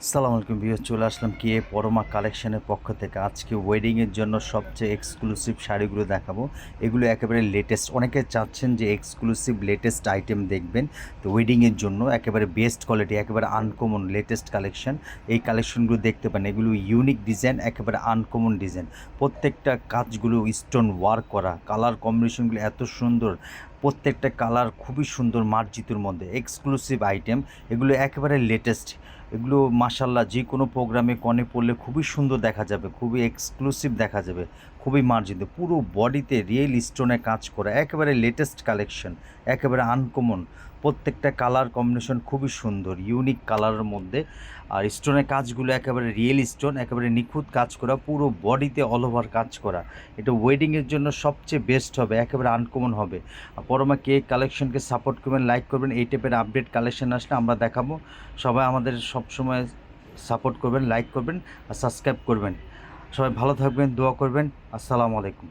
আসসালামু আলাইকুম ভিউয়ার্স, চলে আসলাম কি পরমা কালেকশনের পক্ষ থেকে। আজকে ওয়েডিংয়ের জন্য সবচেয়ে এক্সক্লুসিভ শাড়িগুলো দেখাবো। এগুলো একেবারে লেটেস্ট, অনেকে চাচ্ছেন যে এক্সক্লুসিভ লেটেস্ট আইটেম দেখবেন, তো ওয়েডিংয়ের জন্য একেবারে বেস্ট কোয়ালিটি, একেবারে আনকমন লেটেস্ট কালেকশন। এই কালেকশনগুলো দেখতে পান, এগুলো ইউনিক ডিজাইন, একেবারে আনকমন ডিজাইন। প্রত্যেকটা কাজগুলো স্টোন ওয়ার্ক করা, কালার কম্বিনেশনগুলো এত সুন্দর, প্রত্যেকটা কালার খুবই সুন্দর, মার্জিতর মধ্যে এক্সক্লুসিভ আইটেম। এগুলো একেবারে লেটেস্ট, এগুলো মাশাল্লাহ যে কোনো প্রোগ্রামে কনে পড়লে খুবই সুন্দর দেখা যাবে, খুবই এক্সক্লুসিভ দেখা যাবে, খুবই মার্জিত। পুরো বডিতে রিয়েল স্টোনে কাজ করা, একেবারে লেটেস্ট কালেকশন, একেবারে আনকমন। প্রত্যেকটা কালার কম্বিনেশন খুবই সুন্দর, ইউনিক কালারের মধ্যে। আর স্টোনের কাজগুলো একেবারে রিয়েল স্টোন, একেবারে নিখুঁত কাজ করা, পুরো বডিতে অল ওভার কাজ করা। এটা ওয়েডিংয়ের জন্য সবচেয়ে বেস্ট হবে, একেবারে আনকমন হবে। পরমা কেক কালেকশনকে সাপোর্ট করবেন, লাইক করবেন। এই টাইপের আপডেট কালেকশন আসলে আমরা দেখাবো। সবাই আমাদের সবসময় সাপোর্ট করবেন, লাইক করবেন আর সাবস্ক্রাইব করবেন। সবাই ভালো থাকবেন, দোয়া করবেন। আসসালামু আলাইকুম।